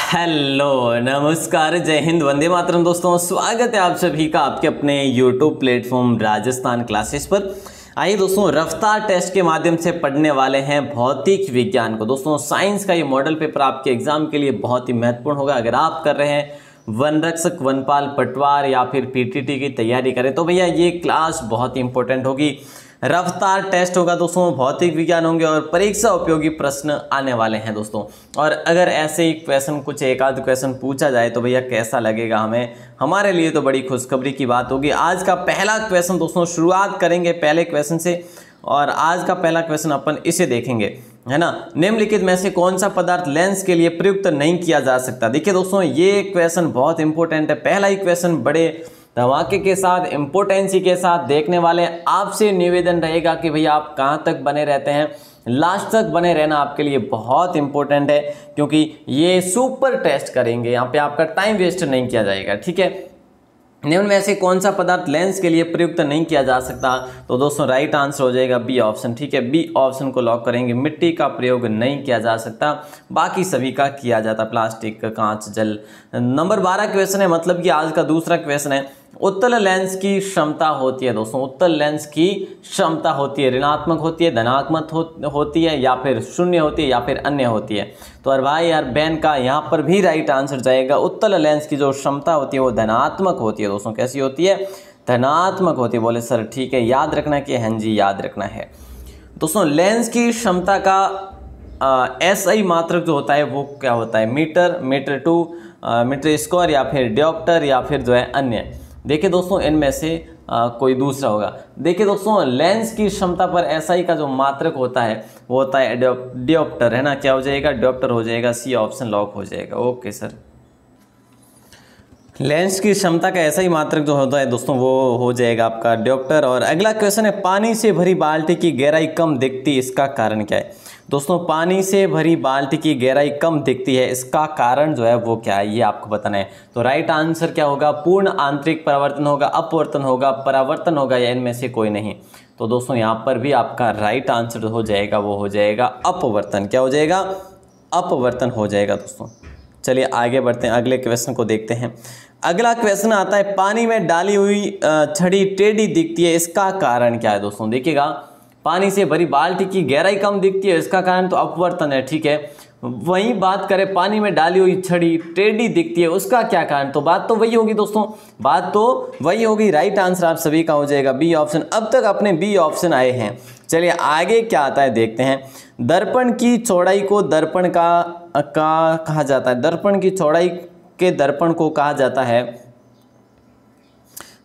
Hello नमस्कार जय हिंद वंदे मातरम। दोस्तों स्वागत है आप सभी का आपके अपने यूट्यूब प्लेटफॉर्म राजस्थान क्लासेस पर। आइए दोस्तों, रफ्तार टेस्ट के माध्यम से पढ़ने वाले हैं भौतिक विज्ञान को। दोस्तों साइंस का ये मॉडल पेपर आपके एग्जाम के लिए बहुत ही महत्वपूर्ण होगा। अगर आप कर रहे हैं वन रक्षक, वनपाल, पटवार या फिर पीटीटी की तैयारी करें तो भैया ये क्लास बहुत ही इंपॉर्टेंट होगी। रफ्तार टेस्ट होगा दोस्तों, भौतिक विज्ञान होंगे और परीक्षा उपयोगी प्रश्न आने वाले हैं दोस्तों। और अगर ऐसे ही क्वेश्चन कुछ एक आध क्वेश्चन पूछा जाए तो भैया कैसा लगेगा हमें, हमारे लिए तो बड़ी खुशखबरी की बात होगी। आज का पहला क्वेश्चन दोस्तों, शुरुआत करेंगे पहले क्वेश्चन से और आज का पहला क्वेश्चन अपन इसे देखेंगे, है ना। निम्नलिखित में से कौन सा पदार्थ लेंस के लिए प्रयुक्त नहीं किया जा सकता। देखिए दोस्तों ये क्वेश्चन बहुत इंपॉर्टेंट है। पहला ही क्वेश्चन बड़े धमाके के साथ, इंपोर्टेंसी के साथ देखने वाले। आपसे निवेदन रहेगा कि भैया आप कहाँ तक बने रहते हैं, लास्ट तक बने रहना आपके लिए बहुत इंपॉर्टेंट है, क्योंकि ये सुपर टेस्ट करेंगे। यहाँ पे आपका टाइम वेस्ट नहीं किया जाएगा, ठीक है। निम्न में से कौन सा पदार्थ लेंस के लिए प्रयुक्त नहीं किया जा सकता, तो दोस्तों राइट आंसर हो जाएगा बी ऑप्शन, ठीक है। बी ऑप्शन को लॉक करेंगे। मिट्टी का प्रयोग नहीं किया जा सकता, बाकी सभी का किया जाता, प्लास्टिक, कांच, जल। नंबर 12 क्वेश्चन है, मतलब कि आज का दूसरा क्वेश्चन है। उत्तल लेंस की क्षमता होती है दोस्तों, उत्तल लेंस की क्षमता होती है, ऋणात्मक होती है, धनात्मक होती है, या फिर शून्य होती है, या फिर अन्य होती है। तो और भाई यार बहन का यहाँ पर भी राइट आंसर जाएगा। उत्तल लेंस की जो क्षमता होती है वो धनात्मक होती है दोस्तों। कैसी होती है? धनात्मक होती है। बोले सर ठीक है, याद रखना कि हाँ जी याद रखना है दोस्तों। लेंस की क्षमता का एसआई मात्रक जो होता है वो क्या होता है? Metre, metre two, metre square, या फिर डियोप्टर, या फिर जो है अन्य। देखिए दोस्तों इनमें से कोई दूसरा होगा। देखिए दोस्तों लेंस की क्षमता पर एसआई का जो मात्रक होता है वो होता है डियोप्टर, है ना। क्या हो जाएगा? डियोप्टर हो जाएगा। सी ऑप्शन लॉक हो जाएगा। ओके सर, लेंस की क्षमता का ऐसा ही मात्रक जो होता है दोस्तों वो हो जाएगा आपका डियोप्टर। और अगला क्वेश्चन है, पानी से भरी बाल्टी की गहराई कम दिखती, इसका कारण क्या है? दोस्तों पानी से भरी बाल्टी की गहराई कम दिखती है, इसका कारण जो है वो क्या है, ये आपको बताना है। तो राइट आंसर क्या होगा? पूर्ण आंतरिक परावर्तन होगा, अपवर्तन होगा, परावर्तन होगा, या इनमें से कोई नहीं। तो दोस्तों यहाँ पर भी आपका राइट आंसर हो जाएगा वो हो जाएगा अपवर्तन। क्या हो जाएगा? अपवर्तन हो जाएगा दोस्तों। चलिए आगे बढ़ते हैं, अगले क्वेश्चन को देखते हैं। अगला क्वेश्चन आता है, पानी में डाली हुई छड़ी टेढ़ी दिखती है, इसका कारण क्या है दोस्तों? देखिएगा, पानी से भरी बाल्टी की गहराई कम दिखती है, इसका कारण तो अपवर्तन है, ठीक है। वहीं बात करें पानी में डाली हुई छड़ी टेढ़ी दिखती है, उसका क्या कारण? तो बात तो वही होगी दोस्तों, बात तो वही होगी। राइट आंसर आप सभी का हो जाएगा बी ऑप्शन। अब तक अपने बी ऑप्शन आए हैं। चलिए आगे क्या आता है देखते हैं। दर्पण की चौड़ाई को दर्पण का कहा जाता है। दर्पण की चौड़ाई के दर्पण को कहा जाता है,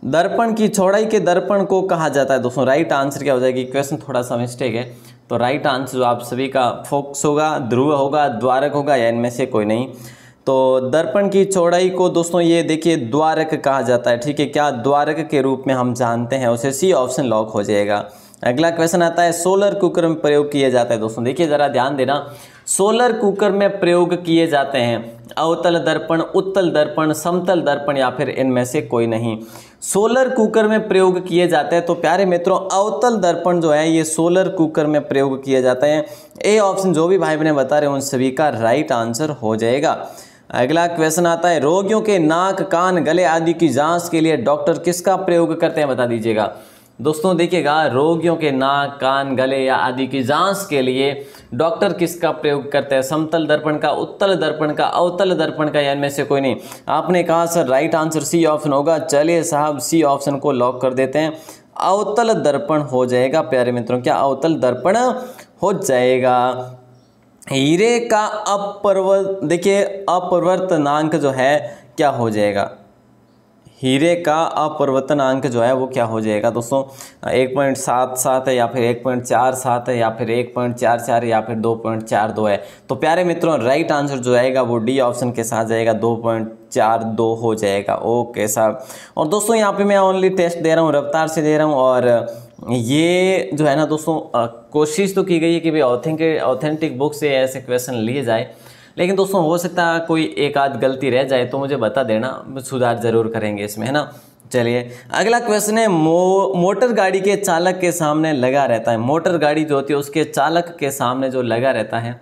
दर्पण की चौड़ाई के दर्पण को कहा जाता है दोस्तों। राइट आंसर क्या हो जाएगी? क्वेश्चन थोड़ा सा मिस्टेक है, तो राइट आंसर जो आप सभी का फोकस होगा, ध्रुव होगा, द्वारक होगा, या इनमें से कोई नहीं। तो दर्पण की चौड़ाई को दोस्तों ये देखिए द्वारक कहा जाता है, ठीक है। क्या द्वारक के रूप में हम जानते हैं उसे। सी ऑप्शन लॉक हो जाएगा। अगला क्वेश्चन आता है, सोलर कुकर में प्रयोग किया जाता है दोस्तों। देखिए जरा ध्यान देना, सोलर कुकर में प्रयोग किए जाते हैं अवतल दर्पण, उत्तल दर्पण, समतल दर्पण, या फिर इनमें से कोई नहीं। सोलर कुकर में प्रयोग किए जाते हैं तो प्यारे मित्रों अवतल दर्पण जो है ये सोलर कुकर में प्रयोग किए जाते हैं। ए ऑप्शन जो भी भाई बहने बता रहे हैं उन सभी का राइट आंसर हो जाएगा। अगला क्वेश्चन आता है, रोगियों के नाक, कान, गले आदि की जांच के लिए डॉक्टर किसका प्रयोग करते हैं, बता दीजिएगा दोस्तों। देखिएगा, रोगियों के नाक, कान, गले या आदि की जांच के लिए डॉक्टर किसका प्रयोग करते हैं? समतल दर्पण का, उत्तल दर्पण का, अवतल दर्पण का, या इनमें से कोई नहीं। आपने कहा sir right answer C option होगा। चलिए साहब सी ऑप्शन को लॉक कर देते हैं। अवतल दर्पण हो जाएगा प्यारे मित्रों। क्या अवतल दर्पण हो जाएगा। हीरे का देखिए अपवर्तनांक जो है क्या हो जाएगा? हीरे का अपवर्तनांक जो है वो क्या हो जाएगा दोस्तों? 1.77 है, या फिर 1.47 है, या फिर 1.44, या फिर 2.42 है। तो प्यारे मित्रों राइट आंसर जो आएगा वो डी ऑप्शन के साथ जाएगा, 2.42 हो जाएगा। ओके साहब। और दोस्तों यहाँ पे मैं ओनली टेस्ट दे रहा हूँ, रफ्तार से दे रहा हूँ। और ये जो है ना दोस्तों कोशिश तो की गई है कि भाई ऑथेंटिक बुक से ऐसे क्वेश्चन लिए जाए, लेकिन दोस्तों हो सकता है कोई एक आध गलती रह जाए तो मुझे बता देना, सुधार जरूर करेंगे इसमें, है ना। चलिए अगला क्वेश्चन है, मोटर गाड़ी के चालक के सामने लगा रहता है। मोटर गाड़ी जो होती है उसके चालक के सामने जो लगा रहता है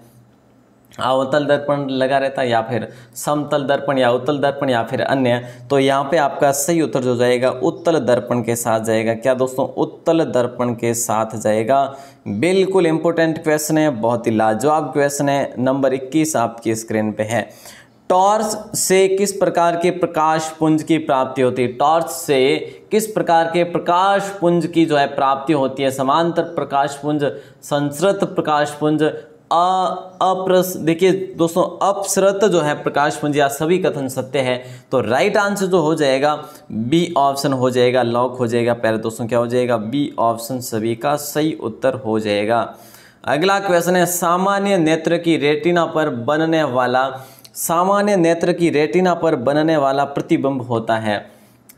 अवतल दर्पण लगा रहता है या फिर समतल दर्पण या उत्तल दर्पण या फिर अन्य, तो यहाँ पे आपका सही उत्तर जो जाएगा उत्तल दर्पण के साथ जाएगा। क्या दोस्तों, उत्तल दर्पण के साथ जाएगा। बिल्कुल इंपॉर्टेंट क्वेश्चन है, बहुत ही लाजवाब क्वेश्चन है। नंबर 21 आपकी स्क्रीन पे है। टॉर्च से किस प्रकार के प्रकाश पुंज की प्राप्ति होती है? टॉर्च से किस प्रकार के प्रकाश पुंज की जो है प्राप्ति होती है? समांतर प्रकाश पुंज, संसृत प्रकाश पुंज, देखिए दोस्तों, अपसृत जो है प्रकाश पुंज, या सभी कथन सत्य है। तो राइट आंसर जो हो जाएगा बी ऑप्शन हो जाएगा, लॉक हो जाएगा। प्यारे दोस्तों क्या हो जाएगा? बी ऑप्शन सभी का सही उत्तर हो जाएगा। अगला क्वेश्चन है, सामान्य नेत्र की रेटिना पर बनने वाला, सामान्य नेत्र की रेटिना पर बनने वाला प्रतिबिंब होता है।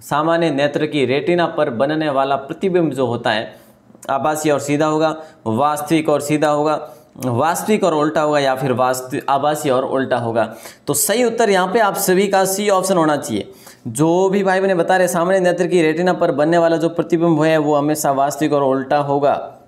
सामान्य नेत्र की रेटिना पर बनने वाला प्रतिबिंब जो होता है, आभासी और सीधा होगा, वास्तविक और सीधा होगा, वास्तविक और उल्टा होगा, या फिर वास्तविक, आभासी और उल्टा होगा। तो सही उत्तर यहाँ पे आप सभी का सी ऑप्शन होना चाहिए। जो भी भाई बहने बता रहे सामान्य नेत्र की रेटिना पर बनने वाला जो प्रतिबिंब है वो हमेशा वास्तविक और उल्टा होगा।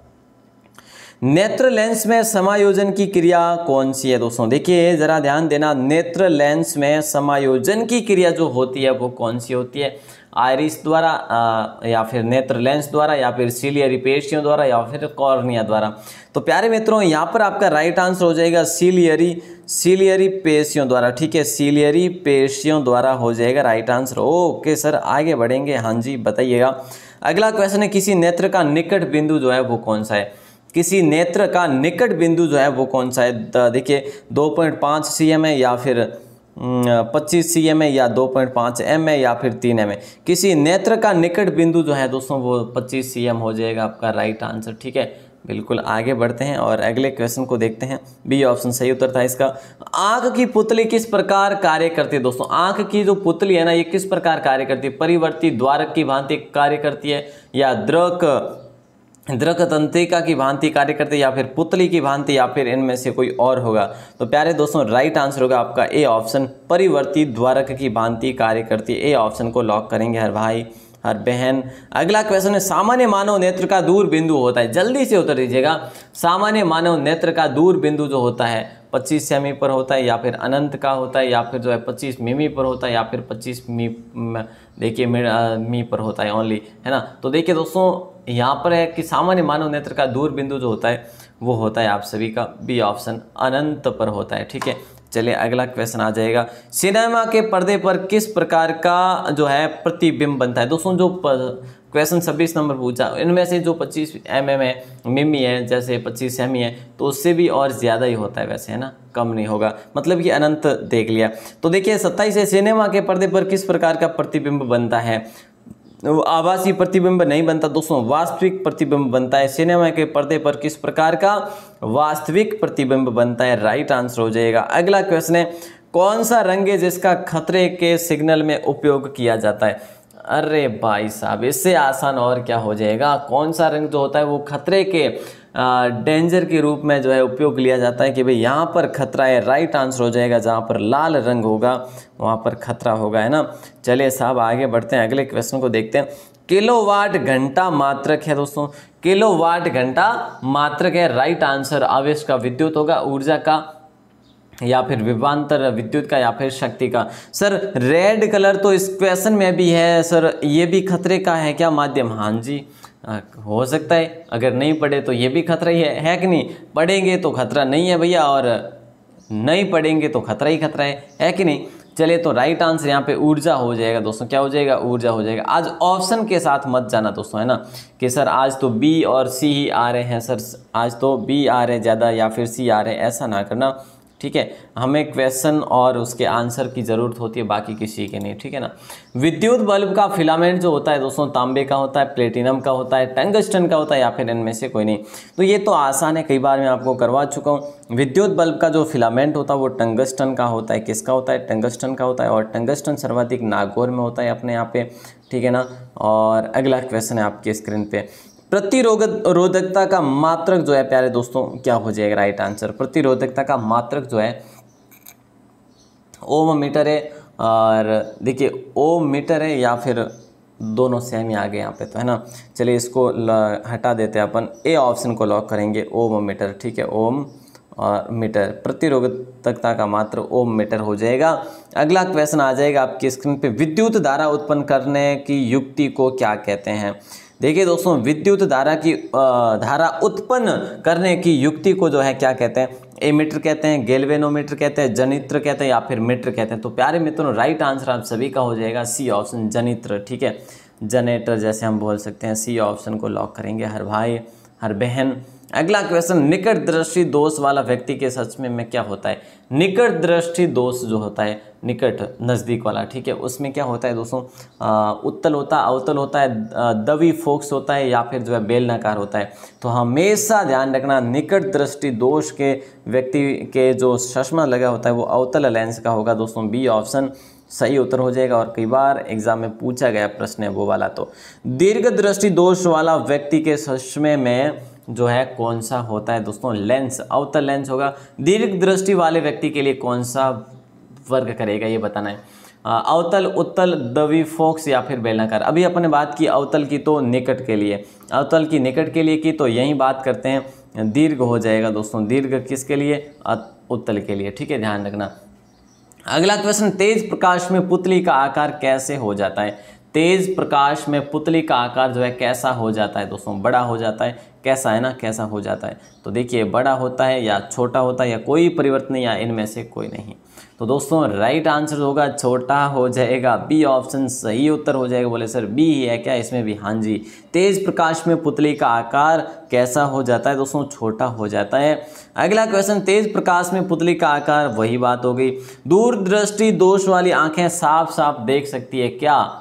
नेत्र लेंस में समायोजन की क्रिया कौन सी है? दोस्तों देखिए जरा ध्यान देना, नेत्र लेंस में समायोजन की क्रिया जो होती है वो कौन सी होती है? आइरिस द्वारा, या फिर नेत्र लेंस द्वारा, या फिर सीलियरी पेशियों द्वारा, या फिर कॉर्निया द्वारा। तो प्यारे मित्रों यहाँ पर आपका राइट आंसर हो जाएगा सीलियरी पेशियों द्वारा। ठीक है, सीलियरी पेशियों द्वारा हो जाएगा राइट आंसर। ओके सर, आगे बढ़ेंगे। हाँ जी बताइएगा। अगला क्वेश्चन है, किसी नेत्र का निकट बिंदु जो है वो कौन सा है? किसी नेत्र का निकट बिंदु जो है वो कौन सा है? देखिए 2.5 cm है, या फिर 25 cm है, या 2.5 mm है, या फिर 3 mm है। किसी नेत्र का निकट बिंदु जो है दोस्तों वो 25 cm हो जाएगा आपका राइट आंसर। ठीक है, बिल्कुल आगे बढ़ते हैं और अगले क्वेश्चन को देखते हैं। बी ऑप्शन सही उत्तर था इसका। आंख की पुतली किस प्रकार कार्य करती है? दोस्तों आंख की जो पुतली है ना, ये किस प्रकार कार्य करती है? परिवर्ती द्वारक की भांति कार्य करती है, या द्रक तंत्रिका की भांति कार्य करती है, या फिर पुतली की भांति, या फिर इनमें से कोई और होगा? तो प्यारे दोस्तों राइट आंसर होगा आपका ए ऑप्शन, परिवर्ती द्वारक की भांति कार्य करती है। ए ऑप्शन को लॉक करेंगे हर भाई हर बहन। अगला क्वेश्चन है, सामान्य मानव नेत्र का दूर बिंदु होता है? जल्दी से उत्तर दीजिएगा। सामान्य मानव नेत्र का दूर बिंदु जो होता है 25 सेमी पर होता है, या फिर अनंत का होता है, या फिर जो है 25 मिमी पर होता है, या फिर 25 देखिए मी पर होता है ओनली, है ना। तो देखिए दोस्तों यहाँ पर है कि सामान्य मानव नेत्र का दूर बिंदु जो होता है वो होता है आप सभी का बी ऑप्शन, अनंत पर होता है। ठीक है, चलिए अगला क्वेश्चन आ जाएगा। सिनेमा के पर्दे पर किस प्रकार का जो है प्रतिबिंब बनता है? दोस्तों जो क्वेश्चन 26 नंबर पूछा, इनमें से जो 25 mm है, मिमी है, जैसे 25 सेमी है, तो उससे भी और ज़्यादा ही होता है वैसे, है ना, कम नहीं होगा, मतलब कि अनंत देख लिया। तो देखिए 27 है, सिनेमा के पर्दे पर किस प्रकार का प्रतिबिंब बनता है? आभासी प्रतिबिंब नहीं बनता दोस्तों, वास्तविक प्रतिबिंब बनता है। सिनेमा के पर्दे पर किस प्रकार का? वास्तविक प्रतिबिंब बनता है। राइट आंसर हो जाएगा। अगला क्वेश्चन है, कौन सा रंग है जिसका खतरे के सिग्नल में उपयोग किया जाता है? अरे भाई साहब, इससे आसान और क्या हो जाएगा। कौन सा रंग जो होता है वो खतरे के डेंजर के रूप में जो है उपयोग लिया जाता है कि भाई यहाँ पर खतरा है। राइट आंसर हो जाएगा, जहाँ पर लाल रंग होगा वहाँ पर खतरा होगा, है ना। चलिए साहब आगे बढ़ते हैं, अगले क्वेश्चन को देखते हैं। किलोवाट घंटा मात्रक है दोस्तों, किलोवाट घंटा मात्रक है। राइट आंसर आवेश का, विद्युत होगा, ऊर्जा का, या फिर विभवांतर विद्युत का, या फिर शक्ति का। सर रेड कलर तो इस क्वेश्चन में भी है सर, ये भी खतरे का है क्या माध्यम? हाँ जी हो सकता है, अगर नहीं पढ़े तो ये भी खतरा ही है कि नहीं? पढ़ेंगे तो खतरा नहीं है भैया, और नहीं पढ़ेंगे तो खतरा ही खतरा है कि नहीं। चलिए तो राइट आंसर यहाँ पे ऊर्जा हो जाएगा दोस्तों। क्या हो जाएगा? ऊर्जा हो जाएगा। आज ऑप्शन के साथ मत जाना दोस्तों, है ना, कि सर आज तो बी और सी ही आ रहे हैं, सर आज तो बी आ रहे ज़्यादा या फिर सी आ रहे हैं, ऐसा ना करना। ठीक है, हमें क्वेश्चन और उसके आंसर की ज़रूरत होती है, बाकी किसी की नहीं, ठीक है ना। विद्युत बल्ब का फिलामेंट जो होता है दोस्तों, तांबे का होता है, प्लेटिनम का होता है, टंगस्टन का होता है, या फिर इनमें से कोई नहीं। तो ये तो आसान है, कई बार मैं आपको करवा चुका हूँ। विद्युत बल्ब का जो फिलामेंट होता है वो टंगस्टन का होता है। किसका होता है? टंगस्टन का होता है, और टंगस्टन सर्वाधिक नागौर में होता है अपने यहाँ पे, ठीक है ना। और अगला क्वेश्चन है आपके स्क्रीन पे, प्रतिरोधकता का मात्रक जो है प्यारे दोस्तों क्या हो जाएगा? राइट आंसर प्रतिरोधकता का मात्रक जो है ओम मीटर है, और देखिए ओम मीटर है, या फिर दोनों सेम ही आ गए यहाँ पे, तो है ना। चलिए इसको हटा देते हैं अपन, ए ऑप्शन को लॉक करेंगे, ओम मीटर। ठीक है, ओम और मीटर, प्रतिरोधकता का मात्र ओम मीटर हो जाएगा। अगला क्वेश्चन आ जाएगा आपकी स्क्रीन पे, विद्युत धारा उत्पन्न करने की युक्ति को क्या कहते हैं। देखिए दोस्तों, विद्युत धारा उत्पन्न करने की युक्ति को जो है क्या कहते हैं, एमीटर कहते हैं, गैल्वेनोमीटर कहते हैं, जनित्र कहते हैं या फिर मीटर कहते हैं। तो प्यारे मित्रों, राइट आंसर आप सभी का हो जाएगा सी ऑप्शन, जनित्र। ठीक है, जनरेटर जैसे हम बोल सकते हैं। सी ऑप्शन को लॉक करेंगे हर भाई हर बहन। अगला क्वेश्चन, निकट दृष्टि दोष वाला व्यक्ति के सच में क्या होता है। निकट दृष्टि दोष जो होता है, निकट नज़दीक वाला, ठीक है, उसमें क्या होता है दोस्तों, उत्तल होता है, अवतल होता है, दवी फोक्स होता है या फिर जो है बेलनाकार होता है। तो हमेशा ध्यान रखना, निकट दृष्टि दोष के व्यक्ति के जो चश्मा लगा होता है वो अवतल लेंस का होगा दोस्तों। बी ऑप्शन सही उत्तर हो जाएगा और कई बार एग्जाम में पूछा गया प्रश्न है वो वाला। तो दीर्घ दृष्टि दोष वाला व्यक्ति के चश्मे में जो है कौन सा होता है दोस्तों, लेंस, अवतल लेंस होगा। दीर्घ दृष्टि वाले व्यक्ति के लिए कौन सा वर्ग करेगा ये बताना है, अवतल, उत्तल, दवी फोक्स या फिर बेलनाकार। अभी अपने बात की अवतल की तो निकट के लिए, अवतल की निकट के लिए की, तो यही बात करते हैं दीर्घ हो जाएगा दोस्तों। दीर्घ किसके लिए, उत्तल के लिए। ठीक है, ध्यान रखना। अगला क्वेश्चन, तेज प्रकाश में पुतली का आकार कैसे हो जाता है। तेज प्रकाश में पुतली का आकार जो है कैसा हो जाता है दोस्तों, बड़ा हो जाता है, कैसा है ना, कैसा हो जाता है। तो देखिए, बड़ा होता है या छोटा होता है या कोई परिवर्तन या इनमें से कोई नहीं। तो दोस्तों राइट आंसर होगा छोटा हो जाएगा। बी ऑप्शन सही उत्तर हो जाएगा। बोले सर बी ही है क्या इसमें भी, हाँ जी। तेज प्रकाश में पुतली का आकार कैसा हो जाता है दोस्तों, छोटा हो जाता है। अगला क्वेश्चन, तेज प्रकाश में पुतली का आकार, वही बात हो गई। दूरदृष्टि दोष वाली आंखें साफ साफ देख सकती है क्या।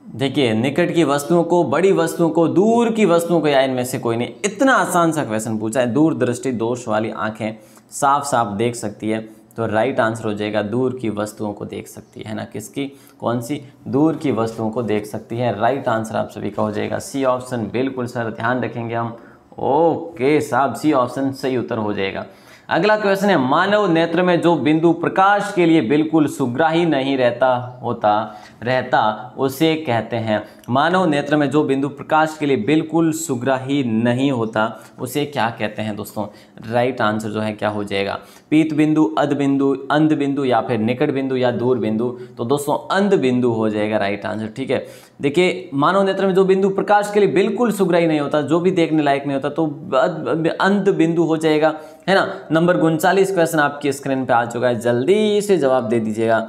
देखिए, निकट की वस्तुओं को, बड़ी वस्तुओं को, दूर की वस्तुओं को या इनमें से कोई नहीं। इतना आसान सा क्वेश्चन पूछा है, दूरदृष्टि दोष वाली आंखें साफ साफ देख सकती है। तो राइट आंसर हो जाएगा दूर की वस्तुओं को देख सकती है ना, किसकी, कौन सी, दूर की वस्तुओं को देख सकती है। राइट आंसर आप सभी का हो जाएगा सी ऑप्शन। बिल्कुल सर, ध्यान रखेंगे हम। ओके साहब, सी ऑप्शन सही उत्तर हो जाएगा। अगला क्वेश्चन है, मानव नेत्र में जो बिंदु प्रकाश के लिए बिल्कुल सुग्राही नहीं रहता उसे कहते हैं। मानव नेत्र में जो बिंदु प्रकाश के लिए बिल्कुल सुग्राही नहीं होता उसे क्या कहते हैं दोस्तों। राइट आंसर जो है क्या हो जाएगा, पीत बिंदु, अध बिंदु, अंध बिंदु या फिर निकट बिंदु या दूर बिंदु। तो दोस्तों अंध बिंदु हो जाएगा राइट आंसर। ठीक है, देखिए, मानव नेत्र में जो बिंदु प्रकाश के लिए बिल्कुल सुग्राही नहीं होता, जो भी देखने लायक नहीं होता, तो अंध बिंदु हो जाएगा, है ना। नंबर 39 क्वेश्चन आपकी स्क्रीन पे आ चुका है, जल्दी से जवाब दे दीजिएगा,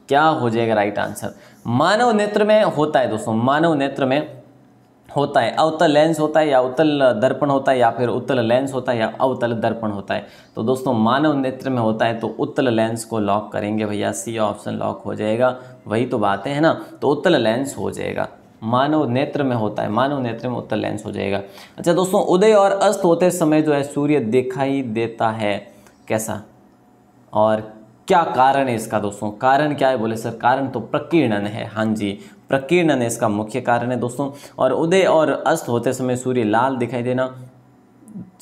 क्या हो जाएगा राइट आंसर। मानव नेत्र में होता है दोस्तों, मानव नेत्र में होता है अवतल लेंस होता है या उत्तल दर्पण होता है या फिर उत्तल लेंस होता है या अवतल दर्पण होता है। तो दोस्तों मानव नेत्र में होता है तो उत्तल लेंस को लॉक करेंगे भैया, सी ऑप्शन लॉक हो जाएगा। वही तो बात है ना, तो उत्तल लेंस हो जाएगा। मानव नेत्र में होता है, मानव नेत्र में उत्तल लेंस हो जाएगा। अच्छा दोस्तों, उदय और अस्त होते समय जो है सूर्य दिखाई देता है कैसा, और क्या कारण है इसका दोस्तों। कारण क्या है, बोले सर कारण तो प्रकीर्णन है। हाँ जी, प्रकीर्णन इसका मुख्य कारण है दोस्तों। और उदय और अस्त होते समय सूर्य लाल दिखाई देना,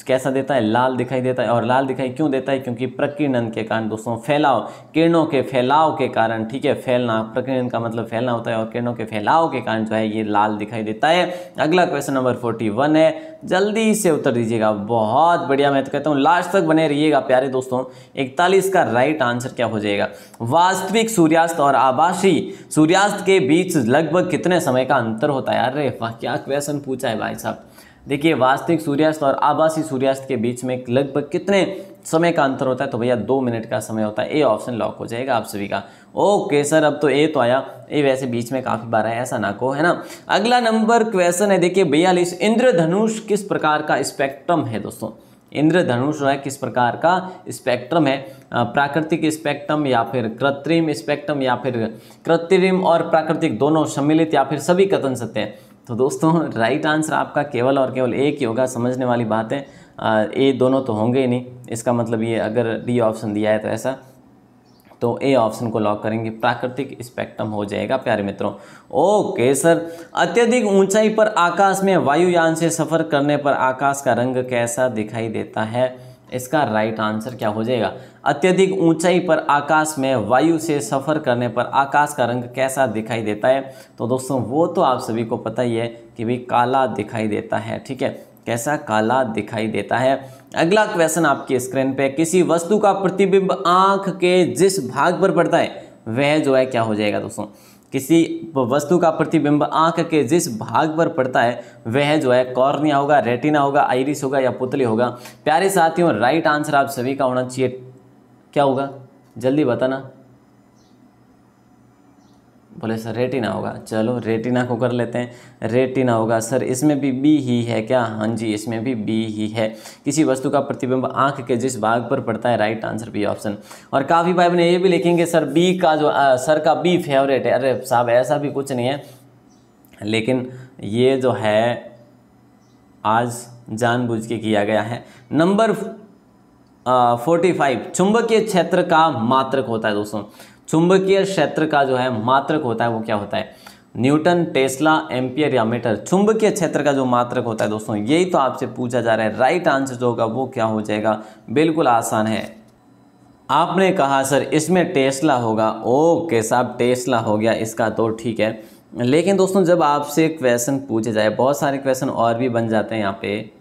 कैसा देता है, लाल दिखाई देता है। और लाल दिखाई क्यों देता है, क्योंकि प्रकीर्णन के कारण दोस्तों, फैलाव, किरणों के फैलाव के कारण। ठीक है, फैलना, प्रकीर्णन का मतलब फैलना होता है और किरणों के फैलाव के कारण जो है ये लाल दिखाई देता है। अगला क्वेश्चन नंबर 41 है, जल्दी से उत्तर दीजिएगा। बहुत बढ़िया, मैं तो कहता हूँ लास्ट तक बने रहिएगा प्यारे दोस्तों। 41 का राइट आंसर क्या हो जाएगा, वास्तविक सूर्यास्त और आभासी सूर्यास्त के बीच लगभग कितने समय का अंतर होता है। अरे वाह, क्या क्वेश्चन पूछा है भाई साहब। देखिए, वास्तविक सूर्यास्त और आभासी सूर्यास्त के बीच में लगभग कितने समय का अंतर होता है, तो भैया 2 मिनट का समय होता है। ए ऑप्शन लॉक हो जाएगा आप सभी का। ओके सर, अब तो ए तो आया, ए वैसे बीच में काफी बार है, ऐसा ना को, है ना। अगला नंबर क्वेश्चन है, देखिए 42, इंद्रधनुष किस प्रकार का स्पेक्ट्रम है दोस्तों। इंद्रधनुष जो है किस प्रकार का स्पेक्ट्रम है, प्राकृतिक स्पेक्ट्रम या फिर कृत्रिम स्पेक्ट्रम या फिर कृत्रिम और प्राकृतिक दोनों सम्मिलित या फिर सभी कथन सत्य हैं। तो दोस्तों राइट आंसर आपका केवल और केवल एक ही होगा। समझने वाली बात है, ए दोनों तो होंगे ही नहीं, इसका मतलब ये अगर डी ऑप्शन दिया है तो ऐसा, तो ए ऑप्शन को लॉक करेंगे, प्राकृतिक स्पेक्ट्रम हो जाएगा प्यारे मित्रों। ओके सर, अत्यधिक ऊंचाई पर आकाश में वायुयान से सफर करने पर आकाश का रंग कैसा दिखाई देता है, इसका राइट आंसर क्या हो जाएगा। अत्यधिक ऊंचाई पर आकाश में वायु से सफर करने पर आकाश का रंग कैसा दिखाई देता है, तो दोस्तों वो तो आप सभी को पता ही है कि भाई काला दिखाई देता है। ठीक है, कैसा काला दिखाई देता है। अगला क्वेश्चन आपकी स्क्रीन पे, किसी वस्तु का प्रतिबिंब आंख के जिस भाग पर पड़ता है वह जो है क्या हो जाएगा दोस्तों, किसी वस्तु का प्रतिबिंब आंख के जिस भाग पर पड़ता है वह जो है कॉर्निया होगा, रेटिना होगा, आइरिस होगा या पुतली होगा। प्यारे साथियों, राइट आंसर आप सभी का होना चाहिए, क्या होगा जल्दी बताना। बोले सर रेटिना होगा, चलो रेटिना को कर लेते हैं, रेटिना होगा। सर इसमें भी बी ही है क्या? हाँ जी, इसमें भी बी ही है। किसी वस्तु का प्रतिबिंब आंख के जिस भाग पर पड़ता है, राइट आंसर बी ऑप्शन। और काफ़ी भाई बहन ये भी लिखेंगे सर बी का जो सर का बी फेवरेट है। अरे साहब ऐसा भी कुछ नहीं है, लेकिन ये जो है आज जानबूझ के किया गया है। नंबर 45, चुंबकीय क्षेत्र का मात्रक होता है दोस्तों। चुंबकीय क्षेत्र का जो है मात्रक होता है वो क्या होता है? न्यूटन, टेस्ला, एम्पियर या मीटर। चुंबकीय क्षेत्र का जो मात्रक होता है दोस्तों, यही तो आपसे पूछा जा रहा है। राइट आंसर जो होगा वो क्या हो जाएगा? बिल्कुल आसान है। आपने कहा सर इसमें टेस्ला होगा, ओके साहब टेस्ला हो गया इसका, तो ठीक है। लेकिन दोस्तों जब आपसे क्वेश्चन पूछे जाए, बहुत सारे क्वेश्चन और भी बन जाते हैं यहाँ पे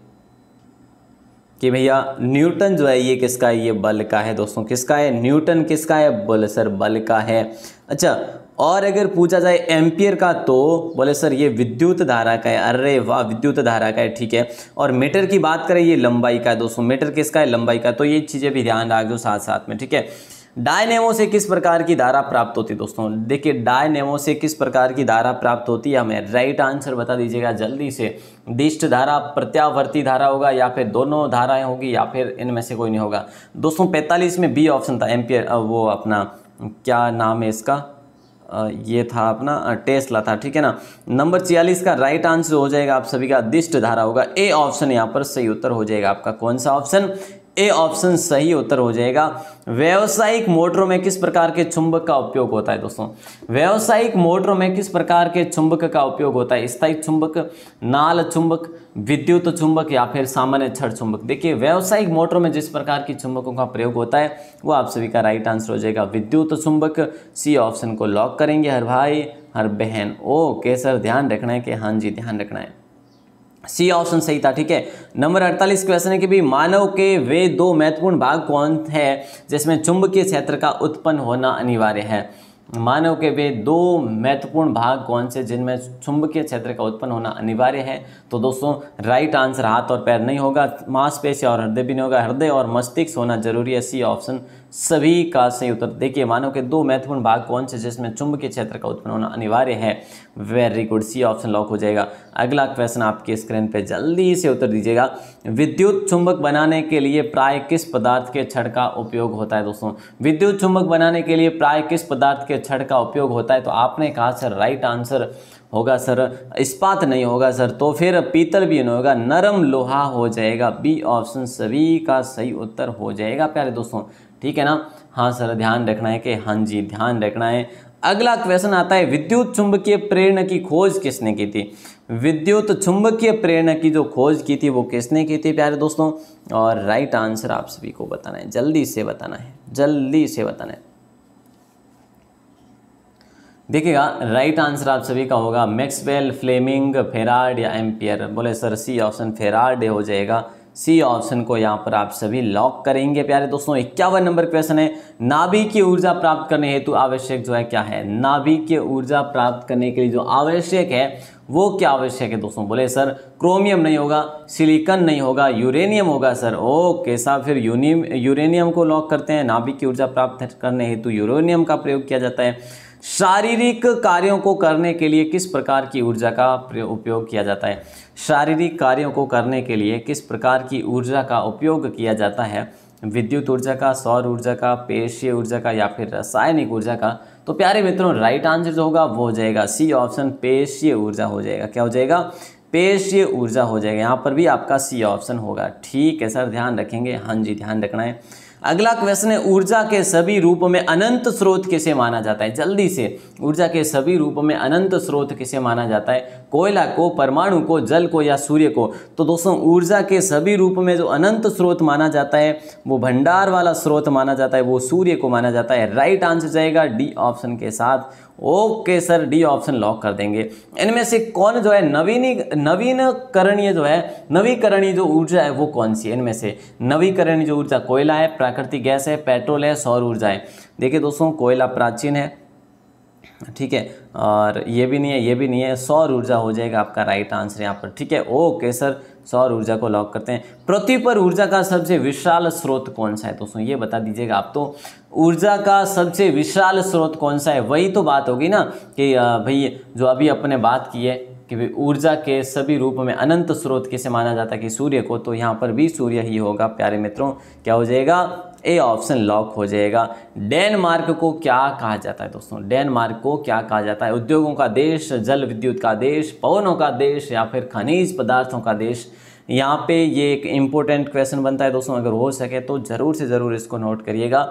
कि भैया न्यूटन जो है ये किसका है? ये बल का है दोस्तों। किसका है? न्यूटन किसका है? बोले सर बल का है। अच्छा, और अगर पूछा जाए एम्पियर का तो बोले सर ये विद्युत धारा का है। अरे वाह, विद्युत धारा का है, ठीक है। और मीटर की बात करें ये लंबाई का है दोस्तों। मीटर किसका है? लंबाई का। तो ये चीज़ें भी ध्यान रख दो साथ साथ में, ठीक है। डायनेमो से किस प्रकार की धारा प्राप्त होती है दोस्तों? देखिए डायनेमो से किस प्रकार की धारा प्राप्त होती है, हमें राइट आंसर बता दीजिएगा जल्दी से। दिष्ट धारा, प्रत्यावर्ती धारा होगा, या फिर दोनों धाराएं होगी, या फिर इनमें से कोई नहीं होगा दोस्तों। 45 में बी ऑप्शन था, एम्पियर। वो अपना क्या नाम है इसका, ये था अपना टेस्ला था, ठीक है ना। नंबर 46 का राइट आंसर हो जाएगा आप सभी का दिष्ट धारा होगा। ए ऑप्शन यहाँ पर सही उत्तर हो जाएगा आपका। कौन सा ऑप्शन? ए ऑप्शन सही उत्तर हो जाएगा। व्यावसायिक मोटरों में किस प्रकार के चुंबक का उपयोग होता है दोस्तों? व्यावसायिक मोटरों में किस प्रकार के चुंबक का उपयोग होता है? स्थायी चुंबक, नाल चुंबक, विद्युत चुंबक या फिर सामान्य छड़ चुंबक। देखिए व्यावसायिक मोटरों में जिस प्रकार की चुंबकों का प्रयोग होता है वो आप सभी का राइट आंसर हो जाएगा विद्युत चुंबक। सी ऑप्शन को लॉक करेंगे हर भाई हर बहन। ओके सर, ध्यान रखना है कि हाँ जी ध्यान रखना है, सी ऑप्शन सही था, ठीक है। नंबर 48 क्वेश्चन है कि भी मानव के वे दो महत्वपूर्ण भाग कौन है जिसमें चुंबकीय क्षेत्र का उत्पन्न होना अनिवार्य है? मानव के वे दो महत्वपूर्ण भाग कौन से जिनमें चुंबकीय क्षेत्र का उत्पन्न होना अनिवार्य है? तो दोस्तों राइट आंसर हाथ और पैर नहीं होगा, मांसपेशियां और हृदय भी नहीं होगा, हृदय और मस्तिष्क होना जरूरी है। सी ऑप्शन सभी का सही उत्तर। देखिए मानव के दो महत्वपूर्ण भाग कौन से जिसमें चुंबकीय क्षेत्र का उत्पन्न होना अनिवार्य है? Very good, C option lock हो जाएगा। अगला क्वेश्चन आपकी स्क्रीन पे जल्दी से उत्तर दीजिएगा। विद्युत चुंबक बनाने के लिए प्राय किस पदार्थ के छड़ का उपयोग होता है दोस्तों? विद्युत चुंबक बनाने के लिए प्राय किस पदार्थ के छड़ का उपयोग होता है? तो आपने कहा सर राइट आंसर होगा सर इस्पात नहीं होगा सर, तो फिर पीतल भी नहीं होगा, नरम लोहा हो जाएगा। बी ऑप्शन सभी का सही उत्तर हो जाएगा प्यारे दोस्तों, ठीक है ना। हाँ सर ध्यान रखना है कि हाँ जी ध्यान रखना है। अगला क्वेश्चन आता है विद्युत चुंबकीय प्रेरण की खोज किसने की थी? विद्युत चुंबकीय प्रेरण की जो खोज की थी वो किसने की थी प्यारे दोस्तों? और राइट आंसर आप सभी को बताना है, जल्दी से बताना है, जल्दी से बताना है। देखिएगा राइट आंसर आप सभी का होगा मैक्सवेल, फ्लेमिंग, फेराड या एम्पियर। बोले सर सी ऑप्शन फेराड हो जाएगा। सी ऑप्शन को यहाँ पर आप सभी लॉक करेंगे प्यारे दोस्तों। 51 नंबर क्वेश्चन है, नाभिकीय ऊर्जा प्राप्त करने हेतु आवश्यक जो है क्या है? नाभिकीय ऊर्जा प्राप्त करने के लिए जो आवश्यक है वो क्या आवश्यक है दोस्तों? बोले सर क्रोमियम नहीं होगा, सिलिकॉन नहीं होगा, यूरेनियम होगा सर। ओके साहब, फिर यूरेनियम को लॉक करते हैं। नाभिकीय ऊर्जा प्राप्त करने हेतु यूरेनियम का प्रयोग किया जाता है। शारीरिक कार्यों को करने के लिए किस प्रकार की ऊर्जा का उपयोग किया जाता है? शारीरिक कार्यों को करने के लिए किस प्रकार की ऊर्जा का उपयोग किया जाता है? विद्युत ऊर्जा का, सौर ऊर्जा का, पेशीय ऊर्जा का या फिर रासायनिक ऊर्जा का? तो प्यारे मित्रों राइट आंसर जो होगा वो हो जाएगा सी ऑप्शन पेशीय ऊर्जा हो जाएगा। क्या हो जाएगा? पेशीय ऊर्जा हो जाएगा। यहाँ पर भी आपका सी ऑप्शन होगा, ठीक है सर ध्यान रखेंगे। हाँ जी ध्यान रखना है। अगला क्वेश्चन है ऊर्जा के सभी रूपों में अनंत स्रोत किसे माना जाता है? जल्दी से, ऊर्जा के सभी रूपों में अनंत स्रोत किसे माना जाता है? कोयला को, परमाणु को, जल को या सूर्य को। तो दोस्तों ऊर्जा के सभी रूप में जो अनंत स्रोत माना जाता है, वो भंडार वाला स्रोत माना जाता है, वो सूर्य को माना जाता है। राइट आंसर जाएगा डी ऑप्शन के साथ। Okay sir, D option lock कर देंगे। इनमें से कौन जो है नवीकरणीय जो ऊर्जा है वो कौन सी है? इनमें से नवीकरणीय जो ऊर्जा, कोयला है, प्राकृतिक गैस है, पेट्रोल है, सौर ऊर्जा है। देखिए दोस्तों, कोयला प्राचीन है, ठीक है, और ये भी नहीं है, ये भी नहीं है, सौर ऊर्जा हो जाएगा आपका राइट आंसर यहाँ पर, ठीक है। ओके सर, सौर ऊर्जा को लॉक करते हैं। पृथ्वी पर ऊर्जा का सबसे विशाल स्रोत कौन सा है दोस्तों, ये बता दीजिएगा आप। तो ऊर्जा का सबसे विशाल स्रोत कौन सा है, वही तो बात होगी ना कि भाई जो अभी अपने बात की है कि ऊर्जा के सभी रूप में अनंत स्रोत किसे माना जाता है कि सूर्य को। तो यहाँ पर भी सूर्य ही होगा प्यारे मित्रों। क्या हो जाएगा? ए ऑप्शन लॉक हो जाएगा। डेनमार्क को क्या कहा जाता है दोस्तों? डेनमार्क को क्या कहा जाता है? उद्योगों का देश, जल विद्युत का देश, पवनों का देश या फिर खनिज पदार्थों का देश? यहाँ पे ये एक इम्पोर्टेंट क्वेश्चन बनता है दोस्तों, अगर हो सके तो ज़रूर से ज़रूर इसको नोट करिएगा।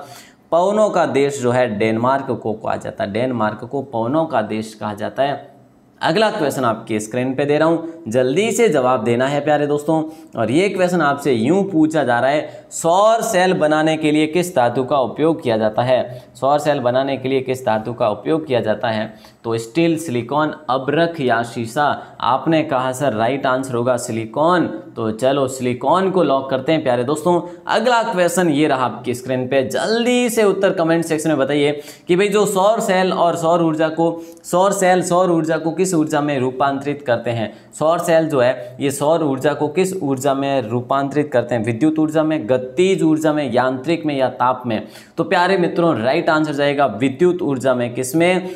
पवनों का देश जो है डेनमार्क को कहा जाता है, डेनमार्क को पवनों का देश कहा जाता है। अगला क्वेश्चन आपके स्क्रीन पे दे रहा हूं, जल्दी से जवाब देना है प्यारे दोस्तों। और ये क्वेश्चन आपसे यूं पूछा जा रहा है, सौर सेल बनाने के लिए किस धातु का उपयोग किया जाता है? सौर सेल बनाने के लिए किस धातु का उपयोग किया जाता है? तो स्टील, सिलिकॉन, अब्रक या शीशा? आपने कहा सर राइट आंसर होगा सिलिकॉन। तो चलो सिलिकॉन को लॉक करते हैं प्यारे दोस्तों। अगला क्वेश्चन ये रहा आपकी स्क्रीन पे, जल्दी से उत्तर कमेंट सेक्शन में बताइए कि भाई जो सौर सेल और सौर ऊर्जा को किस ऊर्जा में रूपांतरित करते हैं? सौर सेल जो है ये सौर ऊर्जा को किस ऊर्जा में रूपांतरित करते हैं? विद्युत ऊर्जा में, गतिज ऊर्जा में, यांत्रिक में या ताप में? तो प्यारे मित्रों राइट आंसर जाएगा विद्युत ऊर्जा में। किसमें?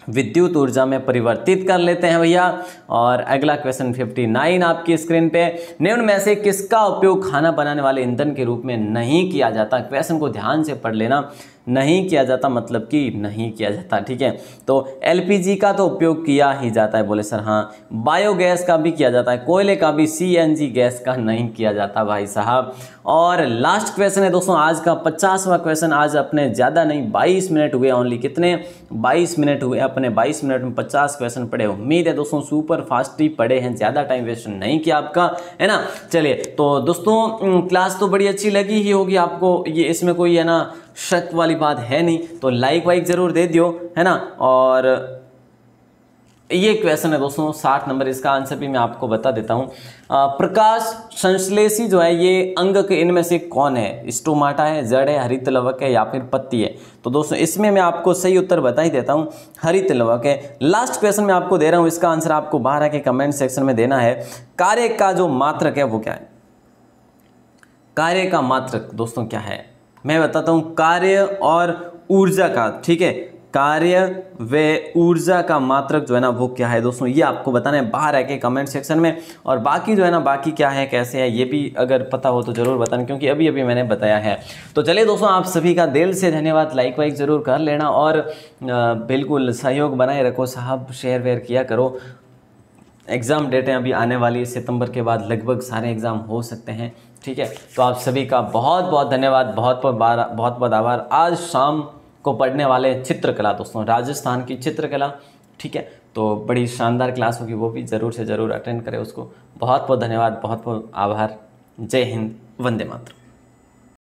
विद्युत ऊर्जा में परिवर्तित कर लेते हैं भैया। और अगला क्वेश्चन 59 आपकी स्क्रीन पे, निम्न में से किसका उपयोग खाना बनाने वाले ईंधन के रूप में नहीं किया जाता? क्वेश्चन को ध्यान से पढ़ लेना, नहीं किया जाता मतलब कि नहीं किया जाता, ठीक है। तो एलपीजी का तो उपयोग किया ही जाता है, बोले सर हाँ। बायोगैस का भी किया जाता है, कोयले का भी, सीएनजी गैस का नहीं किया जाता भाई साहब। और लास्ट क्वेश्चन है दोस्तों आज का 50वां क्वेश्चन। आज अपने ज़्यादा नहीं 22 मिनट हुए ओनली, कितने? 22 मिनट हुए अपने। 22 मिनट में 50 क्वेश्चन पढ़े। उम्मीद है दोस्तों सुपर फास्ट ही पढ़े हैं, ज़्यादा टाइम वेस्ट नहीं किया आपका, है ना। चलिए तो दोस्तों क्लास तो बड़ी अच्छी लगी ही होगी आपको, ये इसमें कोई है ना शक वाली बात है नहीं। तो लाइक वाइक जरूर दे दियो, है ना। और ये क्वेश्चन है दोस्तों 60 नंबर, इसका आंसर भी मैं आपको बता देता हूँ। प्रकाश संश्लेषी जो है ये अंग के इनमें से कौन है? स्टोमाटा है, जड़ है, हरित लवक है या फिर पत्ती है? तो दोस्तों इसमें मैं आपको सही उत्तर बता ही देता हूँ, हरित लवक है। लास्ट क्वेश्चन मैं आपको दे रहा हूँ, इसका आंसर आपको बाहर आके कमेंट सेक्शन में देना है। कार्य का जो मात्रक है वो क्या है? कार्य का मात्रक दोस्तों क्या है? मैं बताता हूँ, कार्य और ऊर्जा का, ठीक है। कार्य व ऊर्जा का मात्रक जो है ना वो क्या है दोस्तों, ये आपको बताना है बाहर आके कमेंट सेक्शन में। और बाकी जो है ना, बाकी क्या है कैसे है ये भी अगर पता हो तो ज़रूर बताना, क्योंकि अभी अभी मैंने बताया है। तो चलिए दोस्तों, आप सभी का दिल से धन्यवाद। लाइक वाइक ज़रूर कर लेना और बिल्कुल सहयोग बनाए रखो साहब, शेयर वेयर किया करो। एग्ज़ाम डेटें अभी आने वाली, सितंबर के बाद लगभग सारे एग्ज़ाम हो सकते हैं, ठीक है। तो आप सभी का बहुत बहुत धन्यवाद, बहुत बहुत आभार। आज शाम को पढ़ने वाले चित्रकला दोस्तों, राजस्थान की चित्रकला, ठीक है। तो बड़ी शानदार क्लास होगी, वो भी ज़रूर से ज़रूर अटेंड करें उसको। बहुत बहुत धन्यवाद, बहुत बहुत आभार। जय हिंद, वंदे मातरम।